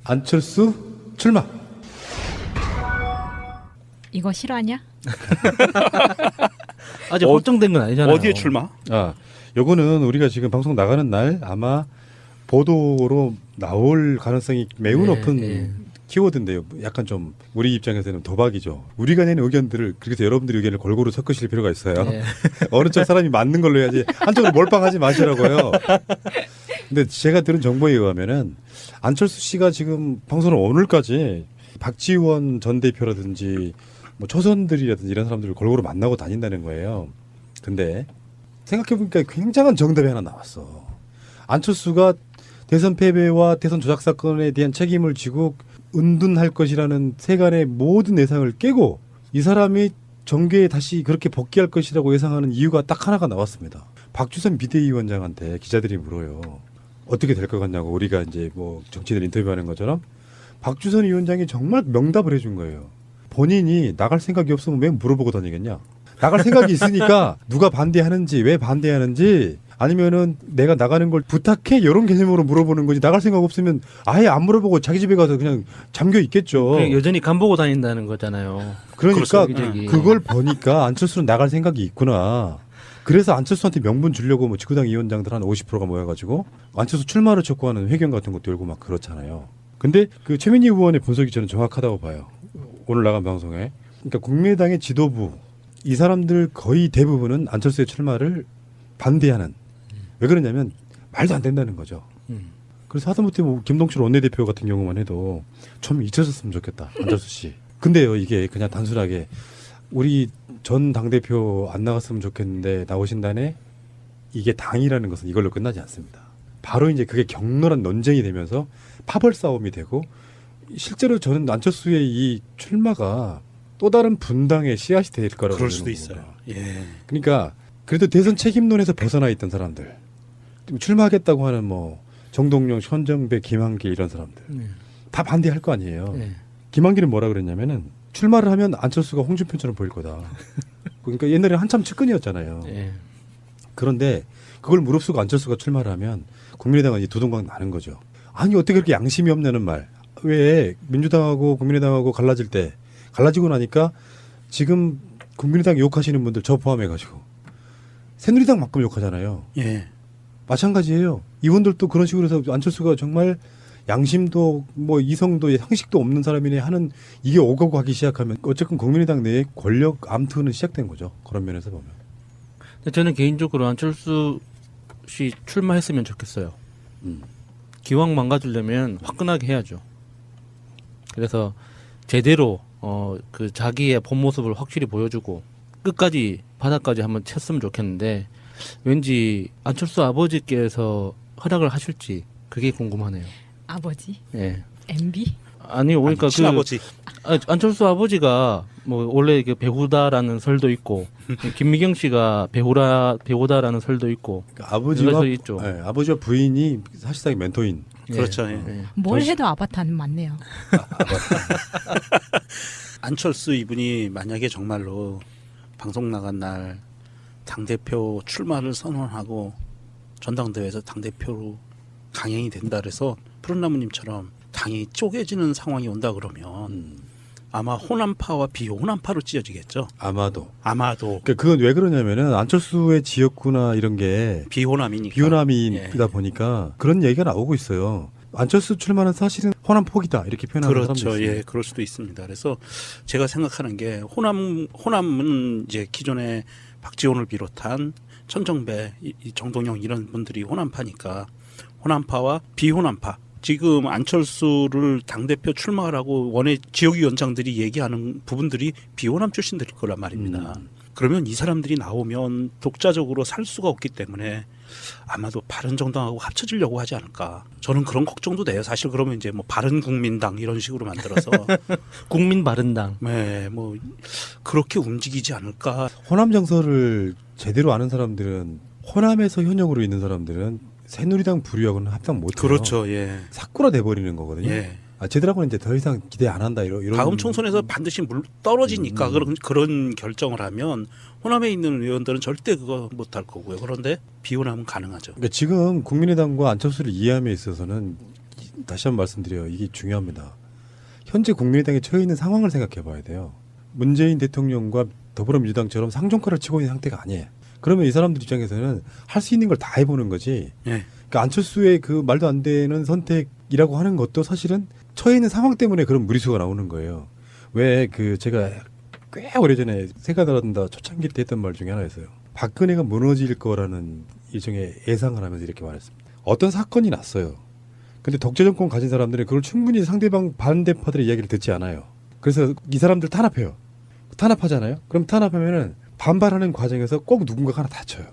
안철수 출마. 이거 실화냐? 아직 확정된 건 아니잖아요. 어디에 출마? 요거는 우리가 지금 방송 나가는 날 아마 보도로 나올 가능성이 매우 높은 키워드인데요. 약간 좀 우리 입장에서는 도박이죠. 우리가 내는 의견들을 그래서 여러분들의 의견을 골고루 섞으실 필요가 있어요. 어느 쪽 사람이 맞는 걸로 해야지 한쪽으로 몰빵하지 마시라고요. 근데 제가 들은 정보에 의하면은 안철수 씨가 지금 방송을 오늘까지 박지원 전 대표라든지 뭐 초선들이라든지 이런 사람들을 골고루 만나고 다닌다는 거예요. 근데 생각해보니까 굉장한 정답이 하나 나왔어. 안철수가 대선 패배와 대선 조작 사건에 대한 책임을 지고 은둔할 것이라는 세간의 모든 예상을 깨고 이 사람이 정계에 다시 그렇게 복귀할 것이라고 예상하는 이유가 딱 하나가 나왔습니다. 박주선 비대위원장한테 기자들이 물어요. 어떻게 될 것 같냐고. 우리가 이제 뭐 정치인들 인터뷰하는 것처럼 박주선 위원장이 정말 명답을 해준 거예요. 본인이 나갈 생각이 없으면 왜 물어보고 다니겠냐. 나갈 생각이 있으니까 누가 반대하는지 왜 반대하는지 아니면은 내가 나가는 걸 부탁해 이런 개념으로 물어보는 거지. 나갈 생각 없으면 아예 안 물어보고 자기 집에 가서 그냥 잠겨 있겠죠. 여전히 간 보고 다닌다는 거잖아요. 그러니까 그렇죠. 그걸 보니까 안철수는 나갈 생각이 있구나. 그래서 안철수한테 명분 주려고 뭐 지구당 위원장들 한 50%가 모여가지고 안철수 출마를 촉구하는 회견 같은 것도 열고 막 그렇잖아요. 근데 그 최민희 의원의 분석이 저는 정확하다고 봐요. 오늘 나간 방송에. 그러니까 국민의당의 지도부 이 사람들 거의 대부분은 안철수의 출마를 반대하는. 왜 그러냐면 말도 안 된다는 거죠. 그래서 하다못해 뭐 김동철 원내대표 같은 경우만 해도 좀 잊혀졌으면 좋겠다. 안철수 씨. 근데요 이게 그냥 단순하게 우리 전 당대표 안 나갔으면 좋겠는데 나오신다네 이게 당이라는 것은 이걸로 끝나지 않습니다. 바로 이제 그게 격렬한 논쟁이 되면서 파벌 싸움이 되고 실제로 저는 안철수의 이 출마가 또 다른 분당의 씨앗이 될 거라고 그럴 수도 보는 있어요. 겁니다. 예. 그러니까 그래도 대선 책임론에서 벗어나 있던 사람들 출마하겠다고 하는 뭐 정동영, 현정배, 김한길 이런 사람들 다 반대할 거 아니에요. 김한길은 뭐라 그랬냐면은 출마를 하면 안철수가 홍준표처럼 보일 거다. 그러니까 옛날에 한참 측근이었잖아요. 그런데 그걸 무릅쓰고 안철수가 출마를 하면 국민의당은 이제 두동강 나는 거죠. 아니 어떻게 그렇게 양심이 없냐는 말. 왜 민주당하고 국민의당하고 갈라질 때 갈라지고 나니까 지금 국민의당 욕하시는 분들 저 포함해가지고 새누리당만큼 욕하잖아요. 예. 마찬가지예요. 이분들도 그런 식으로 해서 안철수가 정말 양심도 뭐 이성도 상식도 없는 사람이네 하는 이게 오가고 가기 시작하면 어쨌든 국민의당 내에 권력 암투는 시작된 거죠. 그런 면에서 보면. 근데 저는 개인적으로 안철수 씨 출마했으면 좋겠어요. 기왕 망가지려면 화끈하게 해야죠. 그래서 제대로 그 자기의 본 모습을 확실히 보여주고 끝까지 바닥까지 한번 쳤으면 좋겠는데 왠지 안철수 아버지께서 허락을 하실지 그게 궁금하네요. 아버지? 예. MB? 아니 그러니까 그 친아버지. 안철수 아버지가 뭐 원래 그 배우다라는 설도 있고 김미경 씨가 배우다라는 설도 있고 그러니까 아버지와 있죠. 아버지와 부인이 사실상 멘토인. 그렇죠. 예. 뭘 해도 아바타는 맞네요. 안철수 이분이 만약에 정말로 방송 나간 날 당대표 출마를 선언하고 전당대회에서 당대표로 강행이 된다 그래서 푸른나무님처럼 당이 쪼개지는 상황이 온다 그러면 아마 호남파와 비호남파로 찢어지겠죠. 아마도. 아마도. 그건 왜 그러냐면은 안철수의 지역구나 이런 게 비호남이니까. 비호남이다 보니까 그런 얘기가 나오고 있어요. 안철수 출마는 사실은 호남 포기다 이렇게 표현하는 사람도 그렇죠. 있어요. 예, 그럴 수도 있습니다. 그래서 제가 생각하는 게 호남은 이제 기존에 박지원을 비롯한 천정배, 이 정동영 이런 분들이 호남파니까 호남파와 비호남파. 지금 안철수를 당대표 출마하라고 원외 지역위원장들이 얘기하는 부분들이 비호남 출신들일 거란 말입니다. 그러면 이 사람들이 나오면 독자적으로 살 수가 없기 때문에 아마도 바른정당하고 합쳐지려고 하지 않을까. 저는 그런 걱정도 돼요. 사실 그러면 이제 뭐 바른국민당 이런 식으로 만들어서 국민바른당. 네, 뭐 그렇게 움직이지 않을까. 호남 정서를 제대로 아는 사람들은 호남에서 현역으로 있는 사람들은 새누리당 부류하고는 합당 못해요. 그렇죠. 예. 사꾸라 돼버리는 거거든요. 예. 쟤들하고는 이제 더 이상 기대 안 한다 이런. 다음 총선에서 반드시 떨어지니까 그런 결정을 하면 호남에 있는 의원들은 절대 그거 못할 거고요. 그런데 비호남은 가능하죠. 그러니까 지금 국민의당과 안철수를 이해함에 있어서는 다시 한번 말씀드려요. 이게 중요합니다. 현재 국민의당에 처해 있는 상황을 생각해 봐야 돼요. 문재인 대통령과 더불어민주당처럼 상종가를 치고 있는 상태가 아니에요. 그러면 이 사람들 입장에서는 할 수 있는 걸 다 해보는 거지. 예. 그러니까 안철수의 그 말도 안 되는 선택이라고 하는 것도 사실은 처해 있는 상황 때문에 그런 무리수가 나오는 거예요. 왜 그 제가 꽤 오래전에 생각한다 초창기 때 했던 말 중에 하나였어요. 박근혜가 무너질 거라는 일종의 예상을 하면서 이렇게 말했습니다. 어떤 사건이 났어요. 근데 독재 정권 가진 사람들은 그걸 충분히 상대방 반대파들의 이야기를 듣지 않아요. 그래서 이 사람들 탄압해요. 탄압하잖아요. 그럼 탄압하면은 반발하는 과정에서 꼭 누군가가 하나 다쳐요.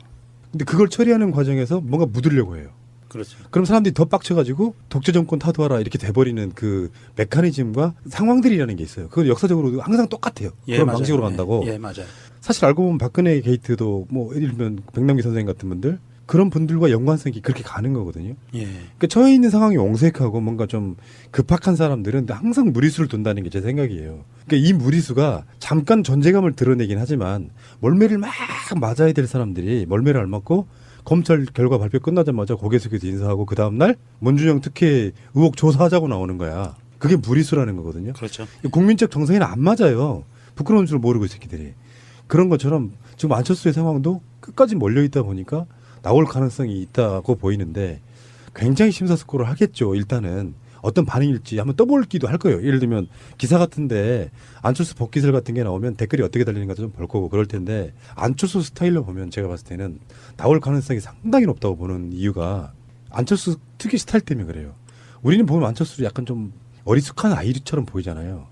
근데 그걸 처리하는 과정에서 뭔가 묻으려고 해요. 그렇죠. 그럼 사람들이 더 빡쳐가지고 독재 정권 타도하라 이렇게 돼버리는 그 메커니즘과 상황들이라는 게 있어요. 그건 역사적으로 항상 똑같아요. 예, 그런 맞아요. 방식으로 간다고. 예, 맞아요. 사실 알고 보면 박근혜 게이트도 뭐 예를 들면 백남기 선생님 같은 분들 그런 분들과 연관성이 그렇게 가는 거거든요. 예. 그러니까 처해 있는 상황이 옹색하고 뭔가 좀 급박한 사람들은 항상 무리수를 둔다는 게 제 생각이에요. 그러니까 이 무리수가 잠깐 존재감을 드러내긴 하지만 멀매를 막 맞아야 될 사람들이 멀매를 안 맞고 검찰 결과 발표 끝나자마자 고개 숙여서 인사하고 그 다음날 문준영 특혜 의혹 조사하자고 나오는 거야. 그게 무리수라는 거거든요. 그렇죠. 국민적 정서에는 안 맞아요. 부끄러운 줄 모르고 이 새끼들이. 그런 것처럼 지금 안철수의 상황도 끝까지 몰려있다 보니까 나올 가능성이 있다고 보이는데 굉장히 심사숙고를 하겠죠. 일단은 어떤 반응일지 한번 떠볼기도 할 거예요. 예를 들면 기사 같은데 안철수 복귀설 같은 게 나오면 댓글이 어떻게 달리는가 좀 볼 거고 그럴 텐데 안철수 스타일로 보면 제가 봤을 때는 나올 가능성이 상당히 높다고 보는 이유가 안철수 특유 스타일 때문에 그래요. 우리는 보면 안철수를 약간 좀 어리숙한 아이처럼 보이잖아요.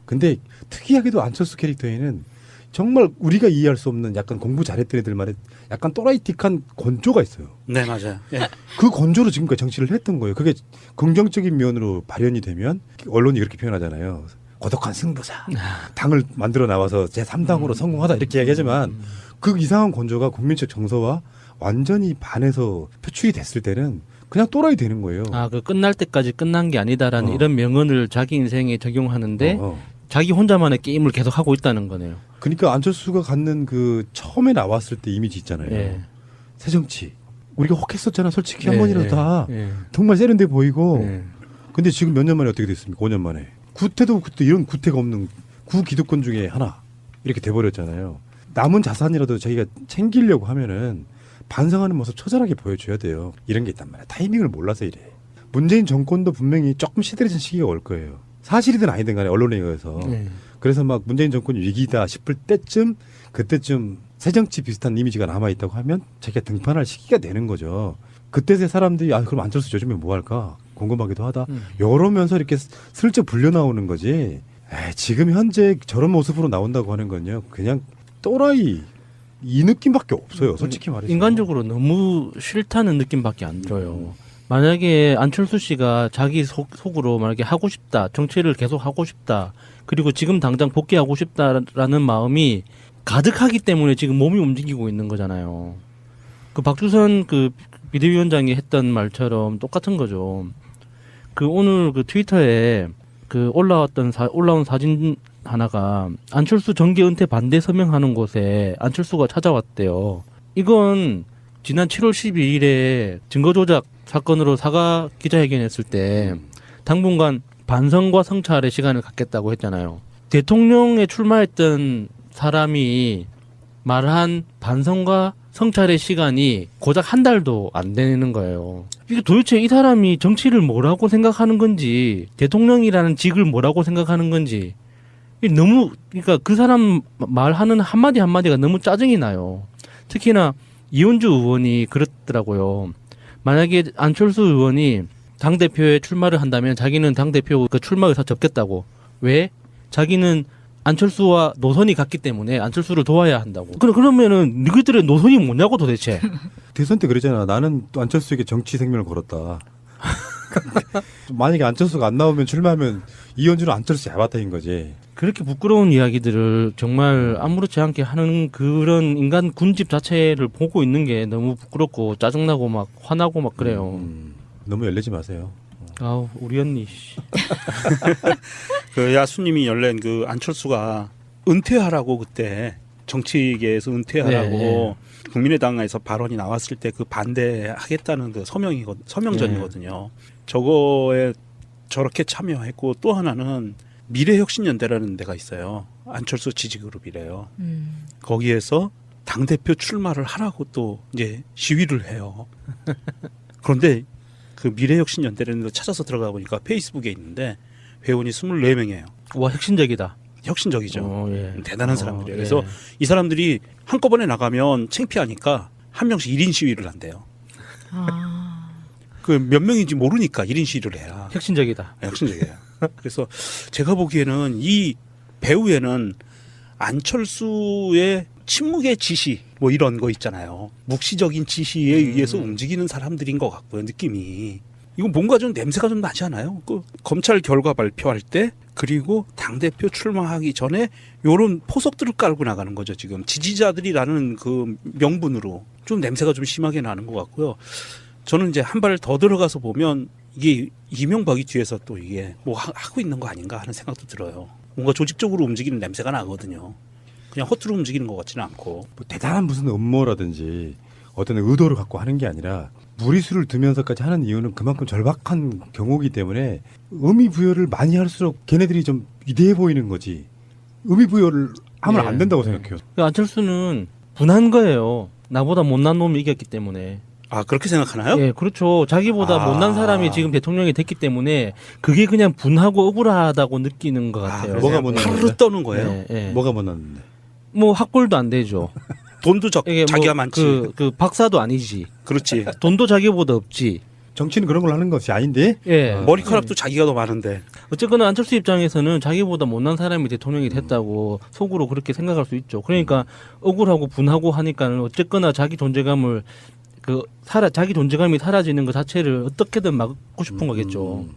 근데 특이하게도 안철수 캐릭터에는 정말 우리가 이해할 수 없는 약간 공부 잘했던 애들만의 약간 또라이틱한 건조가 있어요. 네, 맞아요. 예. 그 건조로 지금까지 정치를 했던 거예요. 그게 긍정적인 면으로 발현이 되면 언론이 이렇게 표현하잖아요. 고독한 승부사. 당을 만들어 나와서 제3당으로 성공하다 이렇게 이야기하지만 그 이상한 건조가 국민적 정서와 완전히 반해서 표출이 됐을 때는 그냥 또라이 되는 거예요. 아, 그 끝날 때까지 끝난 게 아니다라는 이런 명언을 자기 인생에 적용하는데 자기 혼자만의 게임을 계속 하고 있다는 거네요. 그러니까 안철수가 갖는 그 처음에 나왔을 때 이미지 있잖아요. 예. 새정치. 우리가 혹했었잖아. 솔직히 한 예, 번이라도 예, 다. 예. 정말 세련돼 보이고. 예. 근데 지금 몇 년 만에 어떻게 됐습니까? 5년 만에. 구태도 그때 이런 구태가 없는 구기득권 중에 하나. 이렇게 돼버렸잖아요. 남은 자산이라도 자기가 챙기려고 하면은 반성하는 모습 처절하게 보여줘야 돼요. 이런 게 있단 말이야. 타이밍을 몰라서 이래. 문재인 정권도 분명히 조금 시들해진 시기가 올 거예요. 사실이든 아니든 간에 언론에 의해서. 예. 그래서 막 문재인 정권이 위기다 싶을 때쯤 그때쯤 새정치 비슷한 이미지가 남아있다고 하면 자기가 등판할 시기가 되는 거죠. 그때의 사람들이 아 그럼 안철수 요즘에 뭐 할까 궁금하기도 하다. 이러면서 이렇게 슬쩍 불려 나오는 거지. 지금 현재 저런 모습으로 나온다고 하는 건요. 그냥 또라이 이 느낌밖에 없어요. 솔직히 말해서. 인간적으로 너무 싫다는 느낌밖에 안 들어요. 만약에 안철수 씨가 자기 속으로 만약에 하고 싶다, 정치를 계속 하고 싶다, 그리고 지금 당장 복귀하고 싶다라는 마음이 가득하기 때문에 지금 몸이 움직이고 있는 거잖아요. 그 박주선 그 비대위원장이 했던 말처럼 똑같은 거죠. 그 오늘 그 트위터에 그 올라온 사진 하나가 안철수 정계 은퇴 반대 서명하는 곳에 안철수가 찾아왔대요. 이건 지난 7월 12일에 증거조작 사건으로 사과 기자회견했을 때 당분간 반성과 성찰의 시간을 갖겠다고 했잖아요. 대통령에 출마했던 사람이 말한 반성과 성찰의 시간이 고작 한 달도 안 되는 거예요. 이게 도대체 이 사람이 정치를 뭐라고 생각하는 건지, 대통령이라는 직을 뭐라고 생각하는 건지, 너무, 그러니까 그 사람 말하는 한마디 한마디가 너무 짜증이 나요. 특히나 이현주 의원이 그랬더라고요. 만약에 안철수 의원이 당대표에 출마를 한다면 자기는 당대표 그 출마 의사 접겠다고. 왜? 자기는 안철수와 노선이 같기 때문에 안철수를 도와야 한다고. 그러면은 너희들의 노선이 뭐냐고 도대체. 대선 때 그러잖아. 나는 또 안철수에게 정치 생명을 걸었다. 만약에 안철수가 안 나오면 출마하면 이현주는 안철수 야바타인 거지. 그렇게 부끄러운 이야기들을 정말 아무렇지 않게 하는 그런 인간 군집 자체를 보고 있는 게 너무 부끄럽고 짜증나고 막 화나고 막 그래요. 너무 열내지 마세요. 아우 우리 언니. 그 야수님이 열낸 그 안철수가 은퇴하라고 그때 정치계에서 은퇴하라고 네. 국민의당에서 발언이 나왔을 때 그 반대하겠다는 그 서명전이거든요. 저거에 저렇게 참여했고 또 하나는 미래혁신연대라는 데가 있어요. 안철수 지지그룹이래요. 거기에서 당대표 출마를 하라고 또 이제 시위를 해요. 그런데 그 미래혁신연대라는 데 찾아서 들어가 보니까 페이스북에 있는데 회원이 24명이에요. 와 혁신적이다. 혁신적이죠. 예. 대단한 사람들이에요. 예. 그래서 이 사람들이 한꺼번에 나가면 창피하니까 한 명씩 1인 시위를 한대요. 아, 그 몇 명인지 모르니까 1인 시위를 해야. 혁신적이다. 혁신적이에요. 그래서 제가 보기에는 이 배우에는 안철수의 침묵의 지시 뭐 이런 거 있잖아요. 묵시적인 지시에 의해서 움직이는 사람들인 것 같고요. 느낌이. 이거 뭔가 좀 냄새가 좀 나지 않아요? 그 검찰 결과 발표할 때 그리고 당대표 출마하기 전에 요런 포석들을 깔고 나가는 거죠. 지금 지지자들이라는 그 명분으로 좀 냄새가 좀 심하게 나는 것 같고요. 저는 이제 한 발 더 들어가서 보면 이게 이명박이 뒤에서 또 이게 뭐 하고 있는 거 아닌가 하는 생각도 들어요. 뭔가 조직적으로 움직이는 냄새가 나거든요. 그냥 허투루 움직이는 것 같지는 않고. 뭐 대단한 무슨 음모라든지 어떤 의도를 갖고 하는 게 아니라 무리수를 두면서까지 하는 이유는 그만큼 절박한 경우이기 때문에 의미 부여를 많이 할수록 걔네들이 좀 위대해 보이는 거지. 의미 부여를 하면 예. 안 된다고 생각해요. 그 안철수는 분한 거예요. 나보다 못난 놈이 이겼기 때문에. 아 그렇게 생각하나요? 예, 그렇죠. 자기보다 아. 못난 사람이 지금 대통령이 됐기 때문에 그게 그냥 분하고 억울하다고 느끼는 것 같아요. 그래서 뭐가 그냥 못난 파르르 건데? 떠는 거예요. 예, 예. 뭐가 못났는데. 뭐 학골도 안 되죠. 돈도 이게 자기가 뭐 많지. 그 박사도 아니지. 그렇지. 돈도 자기보다 없지. 정치는 그런 걸 하는 것이 아닌데. 예. 머리카락도 자기가 더 많은데. 어쨌거나 안철수 입장에서는 자기보다 못난 사람이 대통령이 됐다고 속으로 그렇게 생각할 수 있죠. 그러니까 억울하고 분하고 하니까는 어쨌거나 자기 존재감을 자기 존재감이 사라지는 것 자체를 어떻게든 막고 싶은 거겠죠.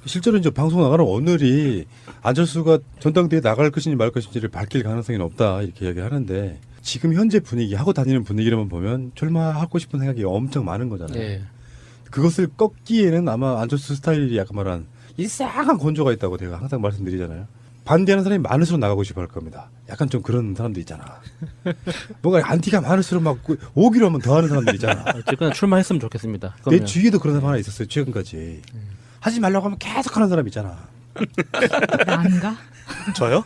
실제로 이제 방송 나가는 오늘이 안철수가 전당대회에 나갈 것인지 말 것인지를 밝힐 가능성이 높다 이렇게 이야기를 하는데 지금 현재 분위기 하고 다니는 분위기로만 보면 출마하고 싶은 생각이 엄청 많은 거잖아요. 예. 그것을 꺾기에는 아마 안철수 스타일이 약간 말한 이상한 건조가 있다고 제가 항상 말씀드리잖아요. 반대하는 사람이 많을수록 나가고 싶어 할 겁니다. 약간 좀 그런 사람도 있잖아. 뭔가 안티가 많을수록 막 오기로 하면 더 하는 사람들 있잖아. 어쨌거나 출마했으면 좋겠습니다. 내 그러면. 주위에도 그런 사람 하나 있었어요. 최근까지. 하지 말라고 하면 계속 하는 사람 있잖아. 난가? 저요?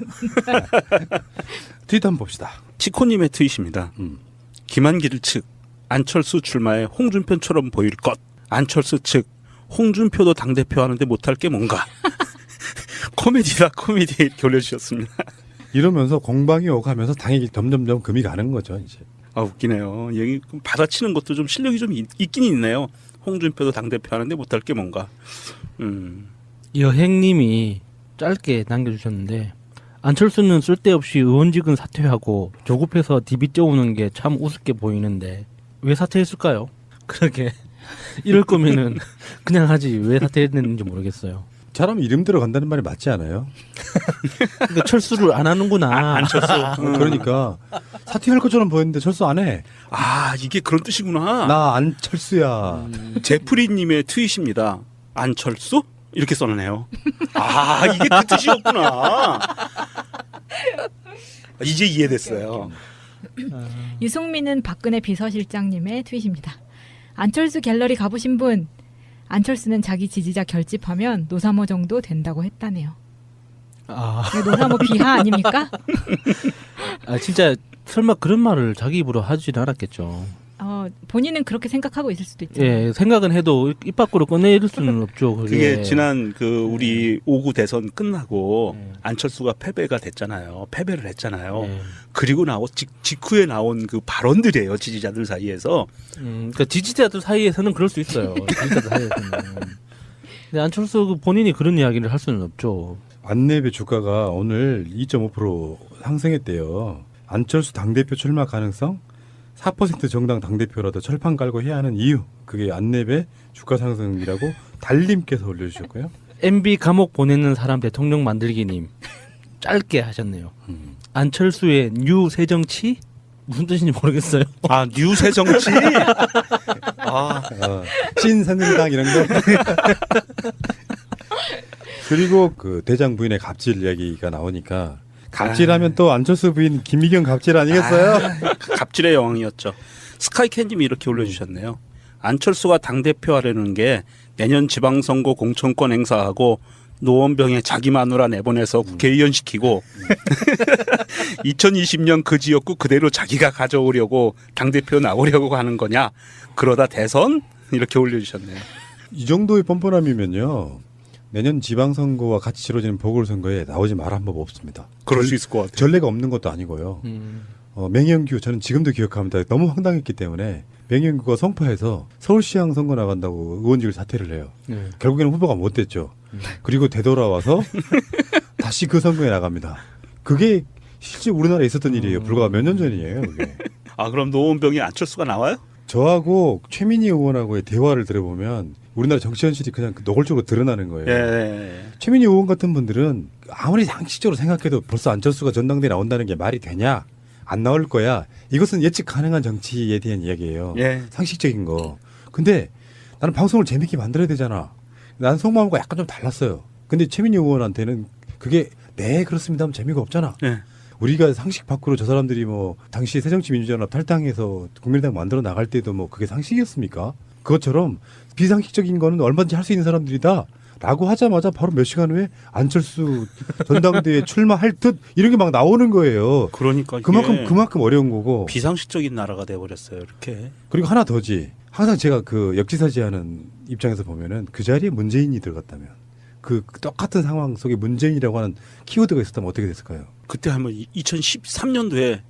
트위터 한번 봅시다. 치코님의 트윗입니다. 김한길 측 안철수 출마에 홍준표처럼 보일 것. 안철수 측 홍준표도 당대표 하는데 못할 게 뭔가. 코미디다 코미디 이렇게 올려주셨습니다. 이러면서 공방이 오가면서 당연히 점점점 금이 가는 거죠. 이제. 아 웃기네요. 여기 받아치는 것도 좀 실력이 좀 있긴 있네요. 홍준표도 당대표 하는데 못할 게 뭔가. 여행님이 짧게 남겨주셨는데 안철수는 쓸데없이 의원직은 사퇴하고 조급해서 디비 쪄오는 게 참 우습게 보이는데 왜 사퇴했을까요? 그러게 이럴 거면은 그냥 하지 왜 사퇴했는지 모르겠어요. 사람 이름 들어간다는 말이 맞지 않아요? 그러니까 철수를 안 하는구나. 안철수. 그러니까 사퇴할 것처럼 보였는데 철수 안 해. 아 이게 그런 뜻이구나. 나 안철수야. 제프리님의 트윗입니다. 안철수? 이렇게 써놓네요. 아 이게 그 뜻이었구나. 이제 이해됐어요. 유승민은 박근혜 비서실장님의 트윗입니다. 안철수 갤러리 가보신 분, 안철수는 자기 지지자 결집하면 노사모 정도 된다고 했다네요. 아, 노사모 비하 아닙니까? 아 진짜 설마 그런 말을 자기 입으로 하진 않았겠죠. 본인은 그렇게 생각하고 있을 수도 있잖아요. 예, 생각은 해도 입 밖으로 꺼낼 수는 없죠. 그게 지난 그 우리 5구 대선 끝나고 네. 안철수가 패배가 됐잖아요. 패배를 했잖아요. 예. 그리고 직후에 나온 그 발언들이에요. 지지자들 사이에서. 그러니까 지지자들 사이에서는 그럴 수 있어요. 지지자들 사이에서는. 근데 안철수 본인이 그런 이야기를 할 수는 없죠. 안내배 주가가 오늘 2.5% 상승했대요. 안철수 당대표 출마 가능성? 4% 정당 당대표라도 철판 깔고 해야 하는 이유. 그게 안내배 주가 상승이라고 달님께서 올려주셨고요. MB 감옥 보내는 사람 대통령 만들기님 짧게 하셨네요. 안철수의 뉴 새정치? 무슨 뜻인지 모르겠어요. 아 뉴새 정치. 아 신새누리당 이런 거. 그리고 그 대장 부인의 갑질 이야기가 나오니까 갑질하면 또 안철수 부인 김미경 갑질 아니겠어요? 갑질의 여왕이었죠. 스카이캔님이 이렇게 올려주셨네요. 안철수가 당대표 하려는 게 내년 지방선거 공천권 행사하고 노원병에 자기 마누라 내보내서 국회의원 시키고 2020년 그 지역구 그대로 자기가 가져오려고 당대표 나오려고 하는 거냐. 그러다 대선 이렇게 올려주셨네요. 이 정도의 뻔뻔함이면요. 내년 지방선거와 같이 치러지는 보궐선거에 나오지 말한 법 없습니다. 그럴 수 있을 것 같아요. 전례가 없는 것도 아니고요. 맹현규 저는 지금도 기억합니다. 너무 황당했기 때문에 맹현규가 성파에서 서울시장 선거 나간다고 의원직을 사퇴를 해요. 네. 결국에는 후보가 못 됐죠. 그리고 되돌아와서 다시 그 선거에 나갑니다. 그게 실제 우리나라에 있었던 일이에요. 불과 몇 년 전이에요. 그게. 아 그럼 노원병에 안철수가 나와요? 저하고 최민희 의원하고의 대화를 들어보면 우리나라 정치 현실이 그냥 노골적으로 드러나는 거예요. 예. 최민희 의원 같은 분들은 아무리 상식적으로 생각해도 벌써 안철수가 전당대에 나온다는 게 말이 되냐? 안 나올 거야. 이것은 예측 가능한 정치에 대한 이야기예요. 예. 상식적인 거. 근데 나는 방송을 재밌게 만들어야 되잖아. 나는 속마음과 약간 좀 달랐어요. 근데 최민희 의원한테는 그게 네 그렇습니다 하면 재미가 없잖아. 예. 우리가 상식 밖으로 저 사람들이 뭐 당시 새정치민주연합 탈당해서 국민의당 만들어 나갈 때도 뭐 그게 상식이었습니까? 그것처럼 비상식적인 거는 얼마든지 할 수 있는 사람들이다. 라고 하자마자 바로 몇 시간 후에 안철수 전당대회에 출마할 듯 이런 게 막 나오는 거예요. 그러니까 이게 그만큼 어려운 거고. 비상식적인 나라가 돼버렸어요. 이렇게. 그리고 하나 더지. 항상 제가 그 역지사지하는 입장에서 보면은 그 자리에 문재인이 들어갔다면 그 똑같은 상황 속에 문재인이라고 하는 키워드가 있었다면 어떻게 됐을까요? 그때 하면 2013년도에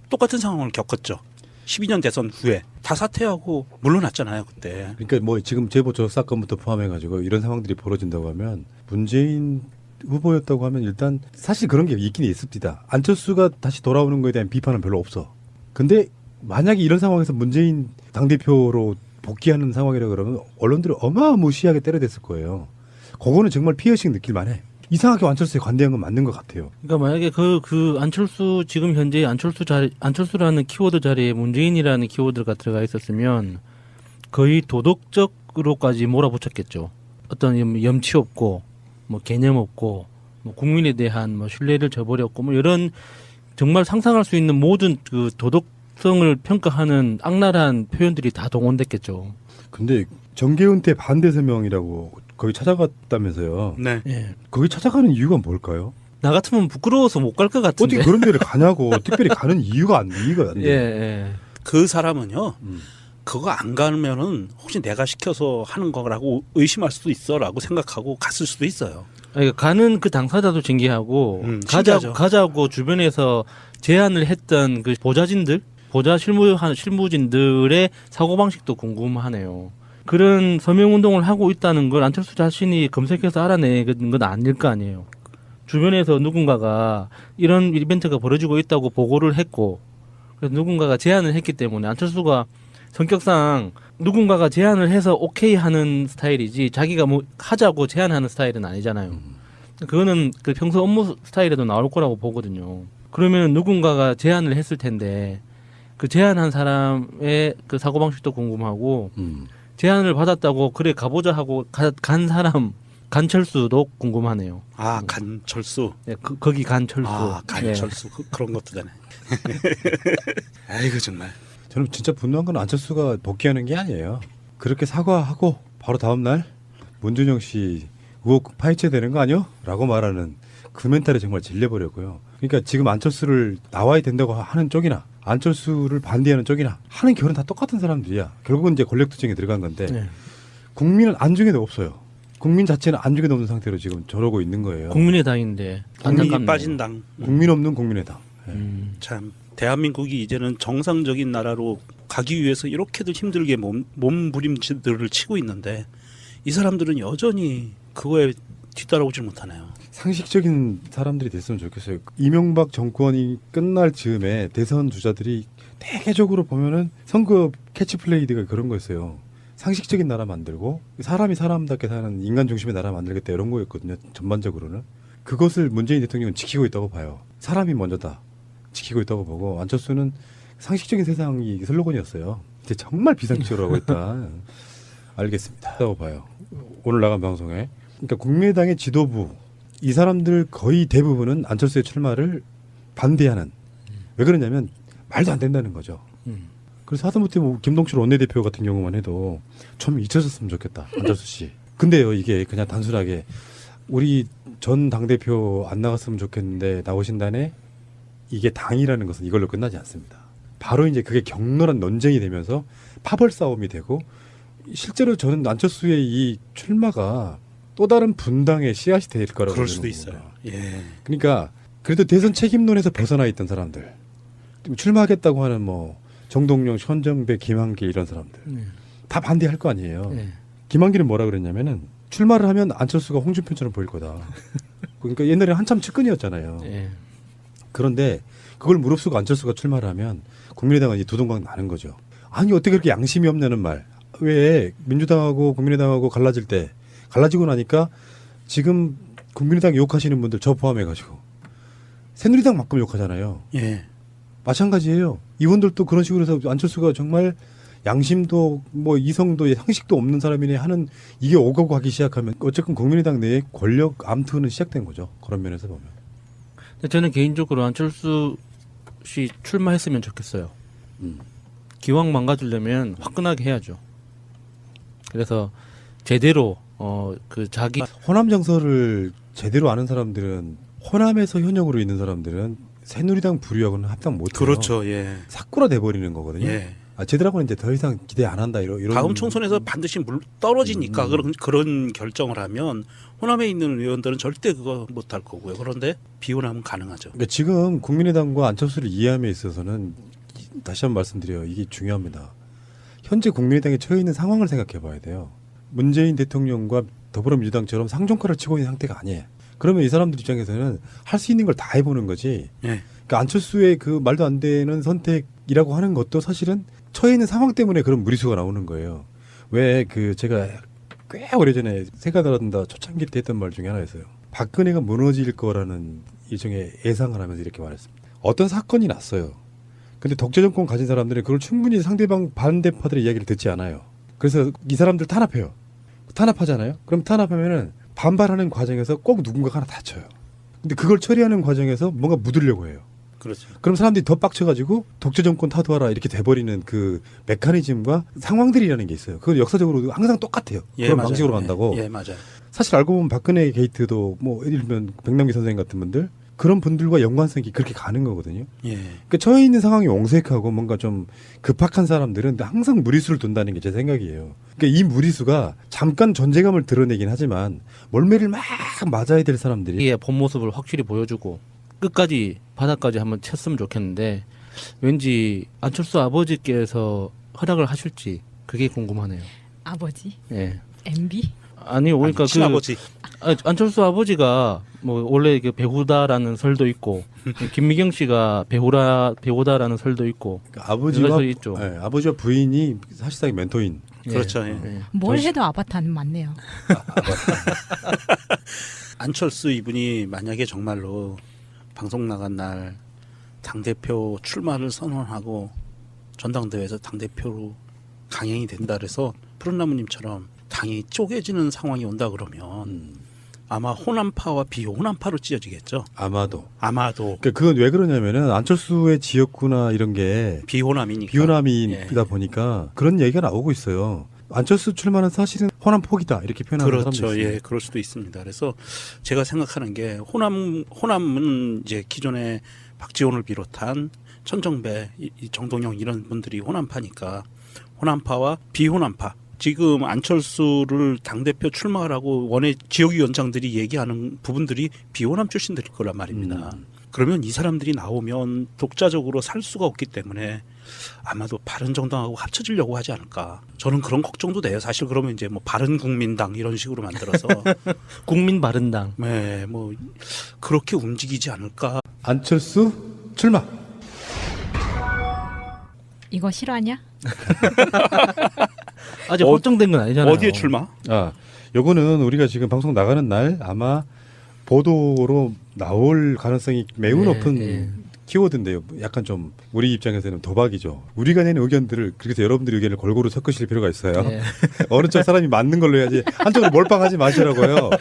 똑같은 상황을 겪었죠. 12년 대선 후에 다 사퇴하고 물러났잖아요. 그때. 그러니까 뭐 지금 제보 저 사건부터 포함해가지고 이런 상황들이 벌어진다고 하면 문재인 후보였다고 하면 일단 사실 그런 게 있긴 있습니다. 안철수가 다시 돌아오는 거에 대한 비판은 별로 없어. 근데 만약에 이런 상황에서 문재인 당대표로 복귀하는 상황이라 그러면 언론들이 어마무시하게 때려댔을 거예요. 그거는 정말 피해의식 느낄만 해. 이상하게 안철수에 관대한 건 맞는 것 같아요. 그러니까 만약에 그 안철수 지금 현재 안철수라는 키워드 자리에 문재인이라는 키워드가 들어가 있었으면 거의 도덕적으로까지 몰아붙였겠죠. 어떤 염치 없고 뭐 개념 없고 뭐 국민에 대한 뭐 신뢰를 저버렸고 뭐 이런 정말 상상할 수 있는 모든 그 도덕성을 평가하는 악랄한 표현들이 다 동원됐겠죠. 근데 정계은퇴 반대 서명이라고 거기 찾아갔다면서요. 네. 예. 거기 찾아가는 이유가 뭘까요? 나 같으면 부끄러워서 못 갈 것 같은데. 어떻게 그런 데를 가냐고. 특별히 가는 이유가 안 돼. 예. 그 사람은요. 그거 안 가면은 혹시 내가 시켜서 하는 거라고 의심할 수도 있어라고 생각하고 갔을 수도 있어요. 그러니까 가는 그 당사자도 징계하고 신기하죠. 가자고 주변에서 제안을 했던 그 보좌 실무진들의 사고방식도 궁금하네요. 그런 서명운동을 하고 있다는 걸 안철수 자신이 검색해서 알아내는 건 아닐 거 아니에요. 주변에서 누군가가 이런 이벤트가 벌어지고 있다고 보고를 했고 그래서 누군가가 제안을 했기 때문에 안철수가 성격상 누군가가 제안을 해서 오케이 하는 스타일이지 자기가 뭐 하자고 제안하는 스타일은 아니잖아요. 그거는 그 평소 업무 스타일에도 나올 거라고 보거든요. 그러면 누군가가 제안을 했을 텐데 그 제안한 사람의 그 사고방식도 궁금하고 제안을 받았다고 그래 가보자 하고 간 사람 간철수도 궁금하네요. 아 간철수. 네, 거기 간철수. 아 간철수. 그런 것도 되네. 아이고 정말. 저는 진짜 분노한 건 안철수가 복귀하는 게 아니에요. 그렇게 사과하고 바로 다음 날 문준영 씨 의혹 파헤쳐야 되는 거 아니요? 라고 말하는 그 멘탈에 정말 질려버렸고요. 그러니까 지금 안철수를 나와야 된다고 하는 쪽이나 안철수를 반대하는 쪽이나 하는 결은 다 똑같은 사람들이야. 결국은 이제 권력투쟁에 들어간 건데 네. 국민은 안중에도 없어요. 국민 자체는 안중에도 없는 상태로 지금 저러고 있는 거예요. 국민의당인데 국민이 안타깝네요. 빠진 당. 국민 없는 국민의당. 참 대한민국이 이제는 정상적인 나라로 가기 위해서 이렇게들 힘들게 몸부림들을 치고 있는데 이 사람들은 여전히 그거에 뒤따라오질 못하네요. 상식적인 사람들이 됐으면 좋겠어요. 이명박 정권이 끝날 즈음에 대선 주자들이 대개적으로 보면은 선거 캐치플레이드가 그런 거였어요. 상식적인 나라 만들고 사람이 사람답게 사는 인간 중심의 나라 만들겠다 이런 거였거든요. 전반적으로는. 그것을 문재인 대통령은 지키고 있다고 봐요. 사람이 먼저다. 지키고 있다고 보고 안철수는 상식적인 세상이 슬로건이었어요. 이제 정말 비상식적으로 하고 있다. 알겠습니다. 라고 봐요. 오늘 나간 방송에. 그러니까 국민의당의 지도부 이 사람들 거의 대부분은 안철수의 출마를 반대하는. 왜 그러냐면 말도 안 된다는 거죠. 그래서 하다못해 뭐 김동철 원내대표 같은 경우만 해도 좀 잊혀졌으면 좋겠다. 안철수 씨. 근데요, 이게 그냥 단순하게 우리 전 당대표 안 나갔으면 좋겠는데 나오신다네, 이게 당이라는 것은 이걸로 끝나지 않습니다. 바로 이제 그게 격렬한 논쟁이 되면서 파벌 싸움이 되고, 실제로 저는 안철수의 이 출마가 또 다른 분당의 씨앗이 될 거라고 그럴 보는 수도 겁니다. 있어요. 예. 그러니까 그래도 대선 책임론에서 벗어나 있던 사람들, 출마하겠다고 하는 뭐 정동영, 현정배, 김한길 이런 사람들 다 반대할 거 아니에요. 네. 김한길은 뭐라 그랬냐면은 출마를 하면 안철수가 홍준표처럼 보일 거다. 그러니까 옛날에 한참 측근이었잖아요. 예. 그런데 그걸 무릅쓰고 안철수가 출마를 하면 국민의당은 이제 두동강 나는 거죠. 아니 어떻게 그렇게 양심이 없냐는 말. 왜 민주당하고 국민의당하고 갈라지고 나니까 지금 국민의당 욕하시는 분들 저 포함해가지고 새누리당만큼 욕하잖아요. 예. 마찬가지예요. 이분들도 그런 식으로 해서 안철수가 정말 양심도 뭐 이성도 상식도 없는 사람이네 하는, 이게 오가고 하기 시작하면 어쨌든 국민의당 내에 권력 암투는 시작된 거죠. 그런 면에서 보면. 근데 저는 개인적으로 안철수 씨 출마했으면 좋겠어요. 기왕 망가지려면 화끈하게 해야죠. 그래서 제대로 그 자기 호남 정서를 제대로 아는 사람들은, 호남에서 현역으로 있는 사람들은 새누리당 부류하고는 합당 못해요. 그렇죠. 예. 사꾸라 돼버리는 거거든요. 예. 쟤들하고는 이제 더 이상 기대 안 한다 이런. 다음 총선에서 반드시 떨어지니까 그런 결정을 하면 호남에 있는 의원들은 절대 그거 못할 거고요. 그런데 비호남은 가능하죠. 그러니까 지금 국민의당과 안철수를 이해함에 있어서는 다시 한번 말씀드려요. 이게 중요합니다. 현재 국민의당에 처해 있는 상황을 생각해 봐야 돼요. 문재인 대통령과 더불어민주당처럼 상종가를 치고 있는 상태가 아니에요. 그러면 이 사람들 입장에서는 할 수 있는 걸 다 해보는 거지. 예. 그러니까 안철수의 그 말도 안 되는 선택이라고 하는 것도 사실은 처해 있는 상황 때문에 그런 무리수가 나오는 거예요. 왜 제가 꽤 오래전에 새가 날아든다 초창기 때 했던 말 중에 하나였어요. 박근혜가 무너질 거라는 일종의 예상을 하면서 이렇게 말했습니다. 어떤 사건이 났어요. 근데 독재 정권 가진 사람들은 그걸 충분히 상대방 반대파들의 이야기를 듣지 않아요. 그래서 이 사람들 탄압해요. 탄압하잖아요. 그럼 탄압하면은 반발하는 과정에서 꼭 누군가가 하나 다쳐요. 근데 그걸 처리하는 과정에서 뭔가 묻으려고 해요. 그렇죠. 그럼 사람들이 더 빡쳐가지고 독재 정권 타도하라 이렇게 돼버리는 그 메커니즘과 상황들이라는 게 있어요. 그건 역사적으로 항상 똑같아요. 예, 그런 맞아요. 방식으로 간다고. 예, 맞아요. 사실 알고 보면 박근혜 게이트도 뭐 예를 들면 백남기 선생님 같은 분들, 그런 분들과 연관성이 그렇게 가는 거거든요. 예. 그러니까 처해 있는 상황이 옹색하고 뭔가 좀 급박한 사람들은 항상 무리수를 둔다는 게 제 생각이에요. 그러니까 이 무리수가 잠깐 존재감을 드러내긴 하지만 멀매를 막 맞아야 될 사람들이 자기의 본 모습을 확실히 보여주고 끝까지 바닥까지 한번 쳤으면 좋겠는데 왠지 안철수 아버지께서 허락을 하실지 그게 궁금하네요. 아버지? 예. MB? 아니 그러니까 친아버지. 안철수 아버지가 뭐 원래 그 배우다라는 설도 있고 김미경 씨가 배우다라는 설도 있고 그러니까 아버지와 설이 있죠. 아버지와 부인이 사실상 멘토인. 그렇죠. 예. 예. 뭘 해도 아바타는 맞네요. 안철수 이분이 만약에 정말로 방송 나간 날 당대표 출마를 선언하고 전당대회에서 당대표로 강행이 된다 그래서 푸른나무님처럼 당이 쪼개지는 상황이 온다 그러면 아마 호남파와 비호남파로 찢어지겠죠. 아마도. 아마도 그러니까 그건 왜 그러냐면은 안철수의 지역구나 이런 게 비호남이니까. 비호남이다 예. 보니까 그런 얘기가 나오고 있어요. 안철수 출마는 사실은 호남 폭이다 이렇게 표현하는 사람도 그렇죠. 있어요. 예, 그럴 수도 있습니다. 그래서 제가 생각하는 게 호남은 이제 기존에 박지원을 비롯한 천정배, 이 정동영 이런 분들이 호남파니까 호남파와 비호남파. 지금 안철수를 당대표 출마하라고 원외 지역위원장들이 얘기하는 부분들이 비호남 출신들일 거란 말입니다. 그러면 이 사람들이 나오면 독자적으로 살 수가 없기 때문에 아마도 바른정당하고 합쳐지려고 하지 않을까. 저는 그런 걱정도 돼요. 사실 그러면 이제 뭐 바른국민당 이런 식으로 만들어서 국민바른당. 네, 뭐 그렇게 움직이지 않을까. 안철수 출마. 이거 실화냐? 아직 확정된 건 아니잖아요. 어디에 출마? 요거는 우리가 지금 방송 나가는 날 아마 보도로 나올 가능성이 매우 네, 높은 네. 키워드인데요. 약간 좀 우리 입장에서는 도박이죠. 우리가 내는 의견들을, 그래서 여러분들의 의견을 골고루 섞으실 필요가 있어요. 네. 어느 쪽 사람이 맞는 걸로 해야지 한쪽으로 몰빵하지 마시라고요.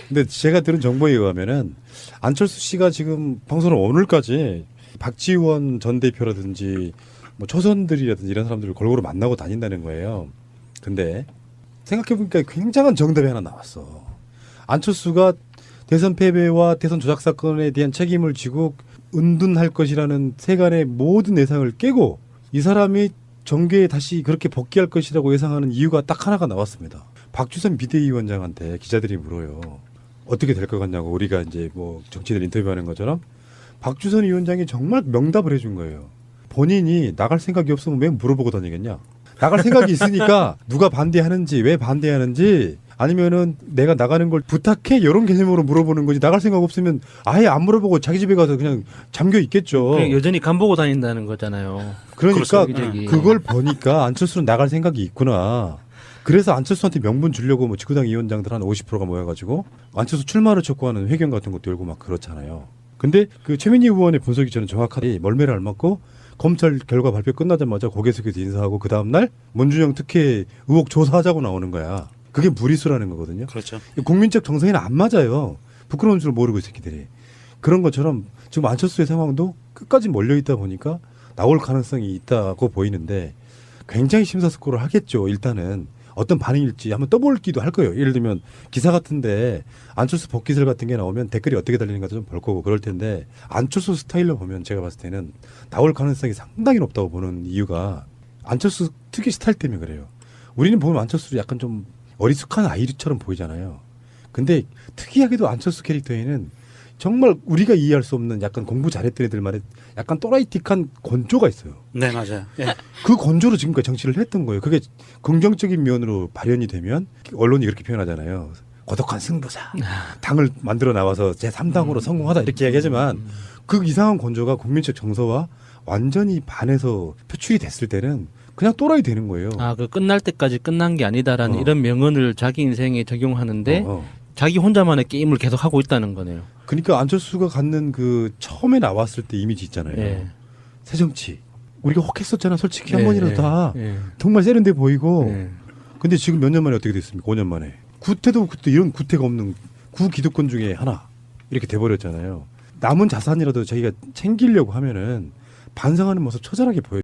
근데 제가 들은 정보에 의하면은 안철수 씨가 지금 방송을 오늘까지 박지원 전 대표라든지 뭐 초선들이라든지 이런 사람들을 골고루 만나고 다닌다는 거예요. 근데 생각해보니까 굉장한 정답이 하나 나왔어. 안철수가 대선 패배와 대선 조작 사건에 대한 책임을 지고 은둔할 것이라는 세간의 모든 예상을 깨고 이 사람이 정계에 다시 그렇게 복귀할 것이라고 예상하는 이유가 딱 하나가 나왔습니다. 박주선 비대위원장한테 기자들이 물어요. 어떻게 될 것 같냐고. 우리가 이제 뭐 정치인들 인터뷰하는 것처럼 박주선 위원장이 정말 명답을 해준 거예요. 본인이 나갈 생각이 없으면 왜 물어보고 다니겠냐. 나갈 생각이 있으니까 누가 반대하는지 왜 반대하는지 아니면은 내가 나가는 걸 부탁해 이런 개념으로 물어보는 거지. 나갈 생각 없으면 아예 안 물어보고 자기 집에 가서 그냥 잠겨 있겠죠. 그냥 여전히 간 보고 다닌다는 거잖아요. 그러니까 그렇죠. 그걸 보니까 안철수는 나갈 생각이 있구나. 그래서 안철수한테 명분 주려고 뭐 지구당 위원장들 한 50%가 모여가지고 안철수 출마를 촉구하는 회견 같은 것도 열고 막 그렇잖아요. 근데 그 최민희 의원의 분석이 저는 정확하게 멀매를 앓았고 검찰 결과 발표 끝나자마자 고개 숙여서 인사하고 그 다음날 문준영 특혜 의혹 조사하자고 나오는 거야. 그게 무리수라는 거거든요. 그렇죠. 국민적 정서에는 안 맞아요. 부끄러운 줄 모르고 이 새끼들이. 그런 것처럼 지금 안철수의 상황도 끝까지 몰려있다 보니까 나올 가능성이 있다고 보이는데 굉장히 심사숙고를 하겠죠. 일단은 어떤 반응일지 한번 떠볼기도 할 거예요. 예를 들면 기사 같은데 안철수 복귀설 같은 게 나오면 댓글이 어떻게 달리는가 좀 볼 거고 그럴 텐데 안철수 스타일로 보면 제가 봤을 때는 나올 가능성이 상당히 높다고 보는 이유가 안철수 특유 스타일 때문에 그래요. 우리는 보면 안철수를 약간 좀 어리숙한 아이처럼 보이잖아요. 근데 특이하게도 안철수 캐릭터에는 정말 우리가 이해할 수 없는 약간 공부 잘했던 애들만의 약간 또라이틱한 건조가 있어요. 네, 맞아요. 예. 그 건조로 지금까지 정치를 했던 거예요. 그게 긍정적인 면으로 발현이 되면 언론이 그렇게 표현하잖아요. 고독한 승부사. 당을 만들어 나와서 제3당으로 성공하다 이렇게 이야기하지만 그 이상한 건조가 국민적 정서와 완전히 반해서 표출이 됐을 때는 그냥 또라이 되는 거예요. 아, 그 끝날 때까지 끝난 게 아니다라는 이런 명언을 자기 인생에 적용하는데 자기 혼자만의 게임을 계속 하고 있다는 거네요. 그러니까 안철수가 갖는 그 처음에 나왔을 때 이미지 있잖아요. 예. 새정치. 우리가 혹했었잖아. 솔직히 한 예, 번이라도 예, 다. 예. 정말 세련돼 보이고. 예. 근데 지금 몇 년 만에 어떻게 됐습니까? 5년 만에. 구태도 그때 이런 구태가 없는 구기득권 중에 하나. 이렇게 돼버렸잖아요. 남은 자산이라도 자기가 챙기려고 하면은 반성하는 모습 처절하게 보여요.